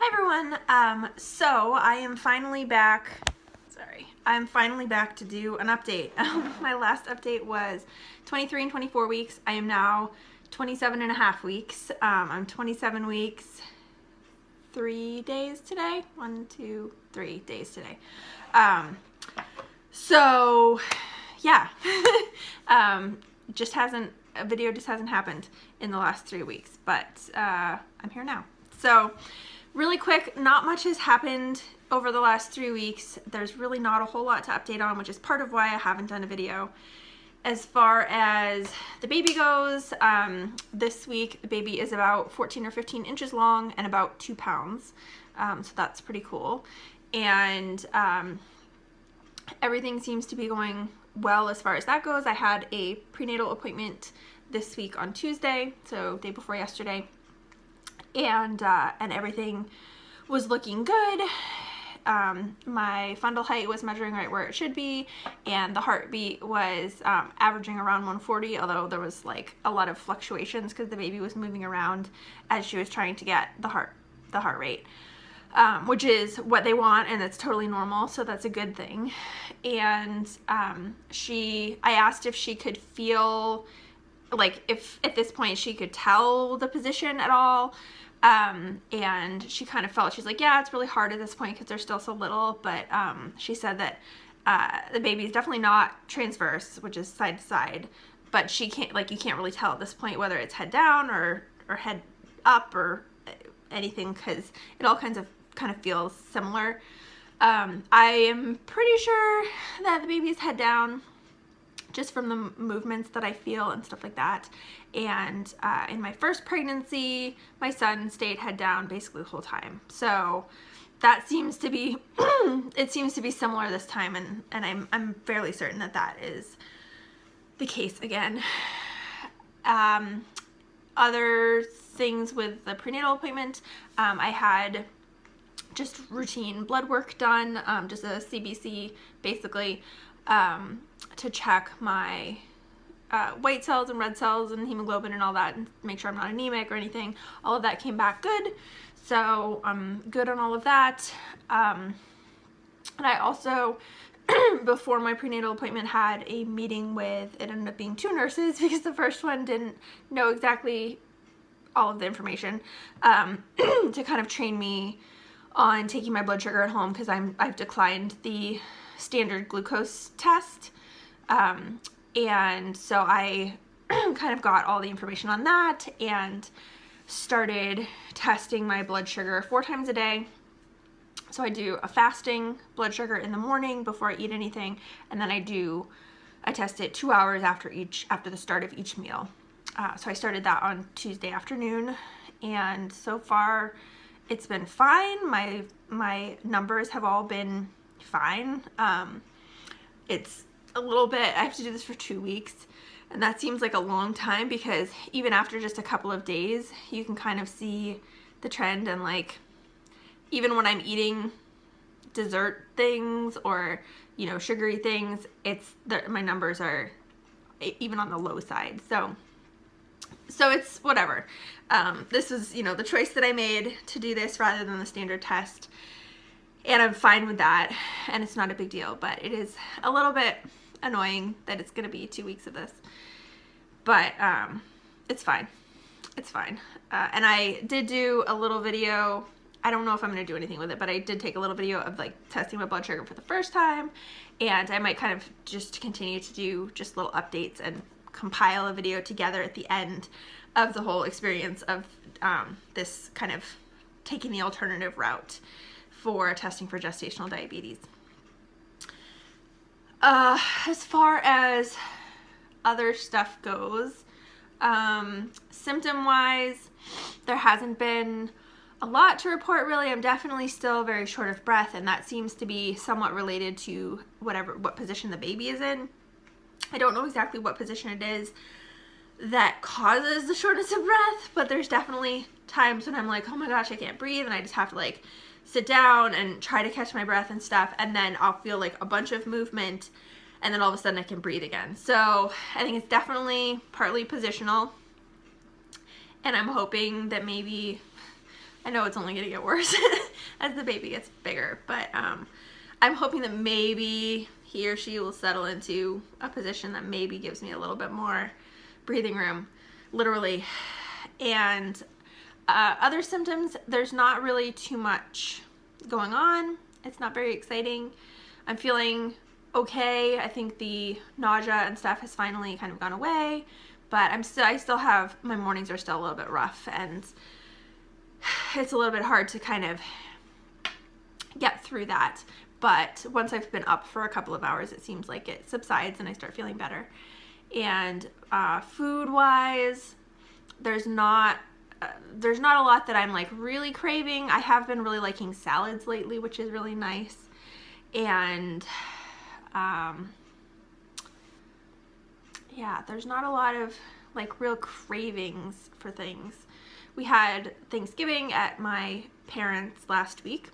Hi everyone. So I am finally back. I'm finally back to do an update. My last update was 23 and 24 weeks. I am now 27 and a half weeks. I'm 27 weeks, 3 days today. 1, 2, 3 days today. So yeah, a video just hasn't happened in the last 3 weeks, but I'm here now. So really quick, not much has happened over the last 3 weeks. There's really not a whole lot to update on, which is part of why I haven't done a video. As far as the baby goes, this week the baby is about 14 or 15 inches long and about 2 pounds. So that's pretty cool. And everything seems to be going well as far as that goes. I had a prenatal appointment this week on Tuesday, so day before yesterday, and everything was looking good. My fundal height was measuring right where it should be, and the heartbeat was averaging around 140, although there was like a lot of fluctuations because the baby was moving around as she was trying to get the heart rate, which is what they want, and it's totally normal, so that's a good thing. And I asked if she could feel, like, if at this point she could tell the position at all. And she kind of felt, she's like, yeah, it's really hard at this point because they're still so little, but she said that the baby is definitely not transverse, which is side to side, but she can't, like, you can't really tell at this point whether it's head down or head up or anything, because it all kind of feels similar. I am pretty sure that the baby's head down, just from the movements that I feel and stuff like that. And in my first pregnancy, my son stayed head down basically the whole time. So that seems to be, it seems to be similar this time, and I'm fairly certain that that is the case again. Other things with the prenatal appointment, I had just routine blood work done, just a CBC basically, to check my white cells and red cells and hemoglobin and all that, and make sure I'm not anemic or anything. All of that came back good, so I'm good on all of that. And I also, before my prenatal appointment, had a meeting with, it ended up being 2 nurses because the first one didn't know exactly all of the information, to kind of train me on taking my blood sugar at home, because I've declined the standard glucose test. And so I kind of got all the information on that and started testing my blood sugar 4 times a day. So I do a fasting blood sugar in the morning before I eat anything, and then I test it 2 hours after the start of each meal. So I started that on Tuesday afternoon, and so far it's been fine. My numbers have all been fine. It's a little bit, I have to do this for 2 weeks, and that seems like a long time, because even after just a couple of days, you can kind of see the trend. And like, even when I'm eating dessert things or, you know, sugary things, my numbers are even on the low side. So it's whatever. This is, you know, the choice that I made to do this rather than the standard test, and I'm fine with that, and it's not a big deal, but it is a little bit annoying that it's going to be 2 weeks of this, but it's fine. It's fine. And I did do a little video. I don't know if I'm going to do anything with it, but I did take a little video of like testing my blood sugar for the first time, and I might kind of just continue to do just little updates and compile a video together at the end of the whole experience of this kind of taking the alternative route for testing for gestational diabetes. As far as other stuff goes, symptom-wise, there hasn't been a lot to report, really. I'm definitely still very short of breath, and that seems to be somewhat related to what position the baby is in. I don't know exactly what position it is that causes the shortness of breath, but there's definitely times when I'm like, oh my gosh, I can't breathe, and I just have to like sit down and try to catch my breath and stuff, and then I'll feel like a bunch of movement, and then all of a sudden I can breathe again. So I think it's definitely partly positional, and I'm hoping that maybe I know it's only going to get worse as the baby gets bigger, but I'm hoping that maybe he or she will settle into a position that maybe gives me a little bit more breathing room, literally. And other symptoms, there's not really too much going on. It's not very exciting. I'm feeling okay. I think the nausea and stuff has finally kind of gone away, but I still have, my mornings are still a little bit rough, and it's a little bit hard to kind of get through that. But once I've been up for a couple of hours, it seems like it subsides and I start feeling better. And food-wise, there's not a lot that I'm like really craving. I have been really liking salads lately, which is really nice. And yeah, there's not a lot of like real cravings for things. We had Thanksgiving at my parents' last week,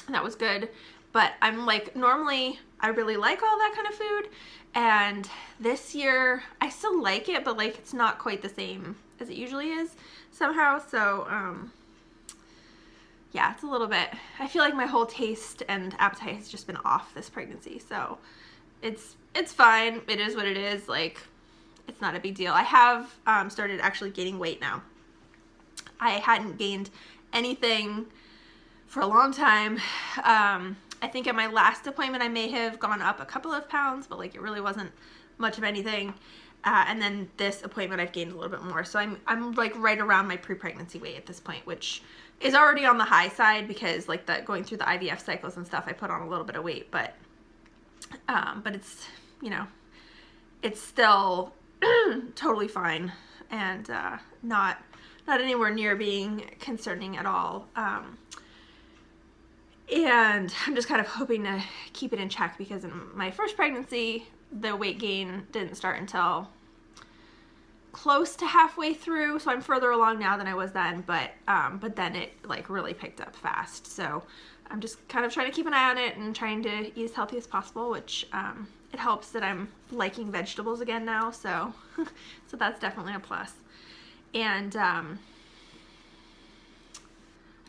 and that was good. But I'm like, normally I really like all that kind of food, and this year I still like it, but like it's not quite the same as it usually is somehow. So yeah, it's a little bit, I feel like my whole taste and appetite has just been off this pregnancy. So it's fine. It is what it is. Like, it's not a big deal. I have started actually gaining weight now. I hadn't gained anything for a long time. I think at my last appointment I may have gone up a couple of pounds, but like it really wasn't much of anything. And then this appointment I've gained a little bit more. So I'm like right around my pre-pregnancy weight at this point, which is already on the high side because like going through the IVF cycles and stuff, I put on a little bit of weight, but it's, you know, it's still totally fine and not anywhere near being concerning at all. And I'm just kind of hoping to keep it in check because in my first pregnancy, the weight gain didn't start until close to halfway through. So I'm further along now than I was then, but then it like really picked up fast. So I'm just kind of trying to keep an eye on it and trying to eat as healthy as possible, which it helps that I'm liking vegetables again now. So, so that's definitely a plus. And I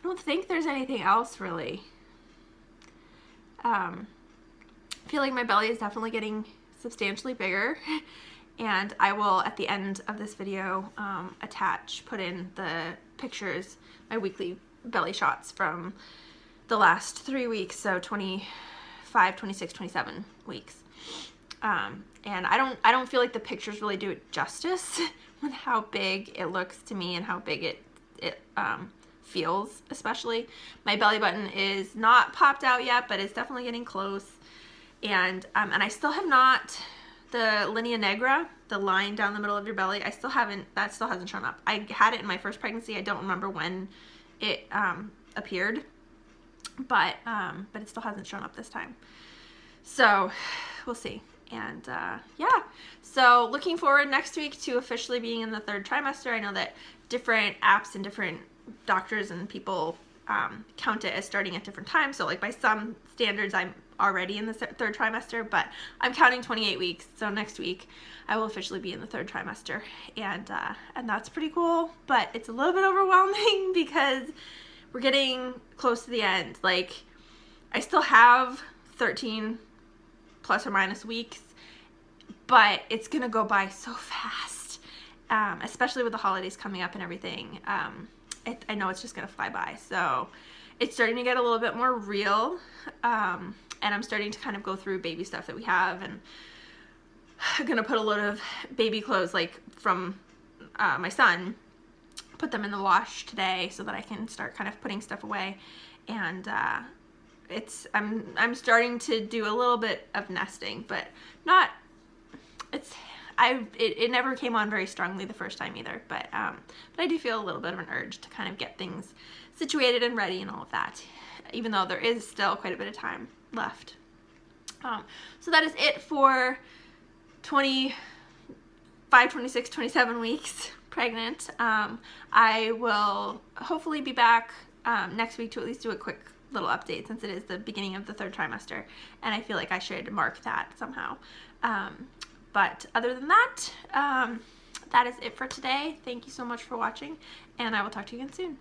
don't think there's anything else really. I feel like my belly is definitely getting substantially bigger, and I will at the end of this video put in the pictures, my weekly belly shots from the last 3 weeks, so 25, 26, 27 weeks. And I don't feel like the pictures really do it justice with how big it looks to me and how big it feels. Especially my belly button is not popped out yet, but it's definitely getting close. And I still have not, the linea negra, the line down the middle of your belly, that still hasn't shown up. I had it in my first pregnancy. I don't remember when it appeared, but it still hasn't shown up this time. So we'll see. And yeah, so looking forward next week to officially being in the 3rd trimester. I know that different apps and different doctors and people count it as starting at different times. So like by some standards, I'm already in the 3rd trimester, but I'm counting 28 weeks. So next week I will officially be in the 3rd trimester, and that's pretty cool, but it's a little bit overwhelming because we're getting close to the end. Like, I still have 13 plus or minus weeks, but it's gonna go by so fast, especially with the holidays coming up and everything. I know it's just gonna fly by. So it's starting to get a little bit more real, and I'm starting to kind of go through baby stuff that we have, and I'm gonna put a load of baby clothes like from my son, put them in the wash today so that I can start kind of putting stuff away. And I'm starting to do a little bit of nesting, but it never came on very strongly the first time either, but I do feel a little bit of an urge to kind of get things situated and ready and all of that, even though there is still quite a bit of time left. So that is it for 25, 26, 27 weeks pregnant. I will hopefully be back next week to at least do a quick little update, since it is the beginning of the 3rd trimester, and I feel like I should mark that somehow. But other than that, that is it for today. Thank you so much for watching, and I will talk to you again soon.